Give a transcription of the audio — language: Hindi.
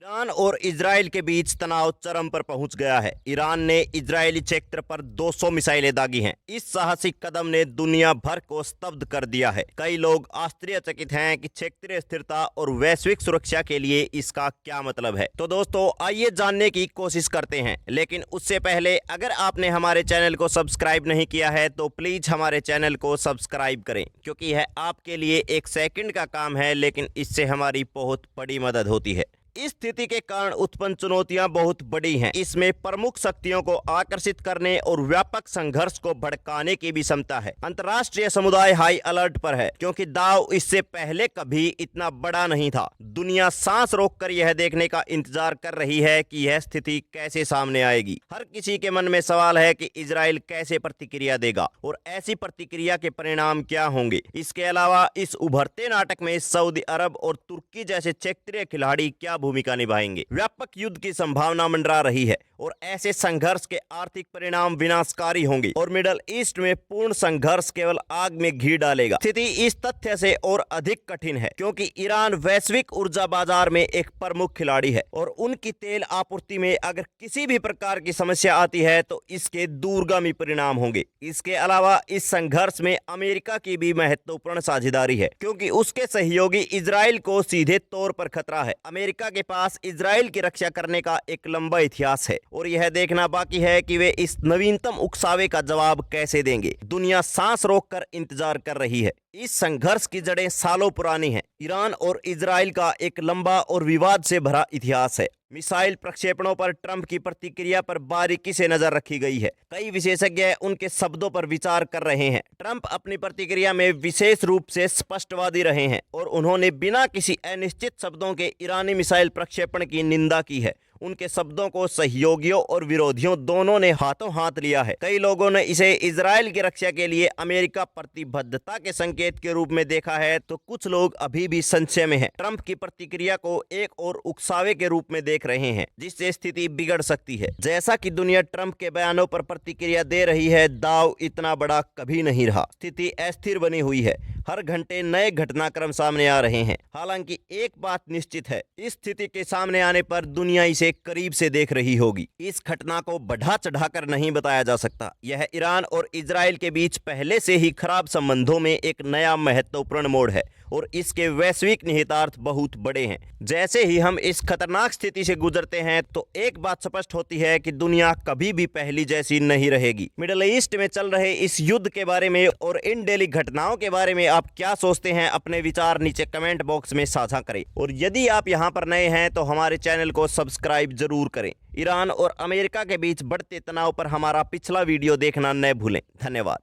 ईरान और इजराइल के बीच तनाव चरम पर पहुंच गया है। ईरान ने इजरायली क्षेत्र पर 200 मिसाइलें दागी हैं। इस साहसिक कदम ने दुनिया भर को स्तब्ध कर दिया है। कई लोग आश्चर्यचकित हैं कि क्षेत्रीय स्थिरता और वैश्विक सुरक्षा के लिए इसका क्या मतलब है। तो दोस्तों, आइए जानने की कोशिश करते हैं, लेकिन उससे पहले अगर आपने हमारे चैनल को सब्सक्राइब नहीं किया है तो प्लीज हमारे चैनल को सब्सक्राइब करें, क्योंकि यह आपके लिए एक सेकंड का काम है, लेकिन इससे हमारी बहुत बड़ी मदद होती है। इस स्थिति के कारण उत्पन्न चुनौतियां बहुत बड़ी हैं। इसमें प्रमुख शक्तियों को आकर्षित करने और व्यापक संघर्ष को भड़काने की भी क्षमता है। अंतर्राष्ट्रीय समुदाय हाई अलर्ट पर है, क्योंकि दाव इससे पहले कभी इतना बड़ा नहीं था। दुनिया सांस रोककर यह देखने का इंतजार कर रही है कि यह स्थिति कैसे सामने आएगी। हर किसी के मन में सवाल है कि इजराइल कैसे प्रतिक्रिया देगा और ऐसी प्रतिक्रिया के परिणाम क्या होंगे। इसके अलावा इस उभरते नाटक में सऊदी अरब और तुर्की जैसे क्षेत्रीय खिलाड़ी क्या भूमिका निभाएंगे। व्यापक युद्ध की संभावना मंडरा रही है और ऐसे संघर्ष के आर्थिक परिणाम विनाशकारी होंगे और मिडल ईस्ट में पूर्ण संघर्ष केवल आग में घी डालेगा। स्थिति इस तथ्य से और अधिक कठिन है क्योंकि ईरान वैश्विक ऊर्जा बाजार में एक प्रमुख खिलाड़ी है और उनकी तेल आपूर्ति में अगर किसी भी प्रकार की समस्या आती है तो इसके दूरगामी परिणाम होंगे। इसके अलावा इस संघर्ष में अमेरिका की भी महत्वपूर्ण साझेदारी है, क्योंकि उसके सहयोगी इजराइल को सीधे तौर पर खतरा है। अमेरिका के पास इजराइल की रक्षा करने का एक लंबा इतिहास है और यह देखना बाकी है कि वे इस नवीनतम उकसावे का जवाब कैसे देंगे। दुनिया सांस रोककर इंतजार कर रही है। इस संघर्ष की जड़ें सालों पुरानी हैं। ईरान और इजराइल का एक लंबा और विवाद से भरा इतिहास है। मिसाइल प्रक्षेपणों पर ट्रंप की प्रतिक्रिया पर बारीकी से नजर रखी गई है। कई विशेषज्ञ उनके शब्दों पर विचार कर रहे हैं। ट्रंप अपनी प्रतिक्रिया में विशेष रूप से स्पष्टवादी रहे हैं और उन्होंने बिना किसी अनिश्चित शब्दों के ईरानी मिसाइल प्रक्षेपण की निंदा की है। उनके शब्दों को सहयोगियों और विरोधियों दोनों ने हाथों हाथ लिया है। कई लोगों ने इसे इजराइल की रक्षा के लिए अमेरिका प्रतिबद्धता के संकेत के रूप में देखा है, तो कुछ लोग अभी भी संशय में हैं। ट्रंप की प्रतिक्रिया को एक और उकसावे के रूप में देख रहे हैं, जिससे स्थिति बिगड़ सकती है। जैसा कि दुनिया ट्रंप के बयानों पर प्रतिक्रिया दे रही है, दाव इतना बड़ा कभी नहीं रहा। स्थिति अस्थिर बनी हुई है। हर घंटे नए घटनाक्रम सामने आ रहे हैं। हालांकि एक बात निश्चित है, इस स्थिति के सामने आने पर दुनिया इसे करीब से देख रही होगी। इस घटना को बढ़ा चढ़ाकर नहीं बताया जा सकता। यह ईरान और इजराइल के बीच पहले से ही खराब संबंधों में एक नया महत्वपूर्ण मोड़ है और इसके वैश्विक निहितार्थ बहुत बड़े हैं। जैसे ही हम इस खतरनाक स्थिति से गुजरते हैं तो एक बात स्पष्ट होती है कि दुनिया कभी भी पहली जैसी नहीं रहेगी। मिडल ईस्ट में चल रहे इस युद्ध के बारे में और इन डेली घटनाओं के बारे में आप क्या सोचते हैं? अपने विचार नीचे कमेंट बॉक्स में साझा करें और यदि आप यहां पर नए हैं तो हमारे चैनल को सब्सक्राइब जरूर करें। ईरान और अमेरिका के बीच बढ़ते तनाव पर हमारा पिछला वीडियो देखना न भूलें। धन्यवाद।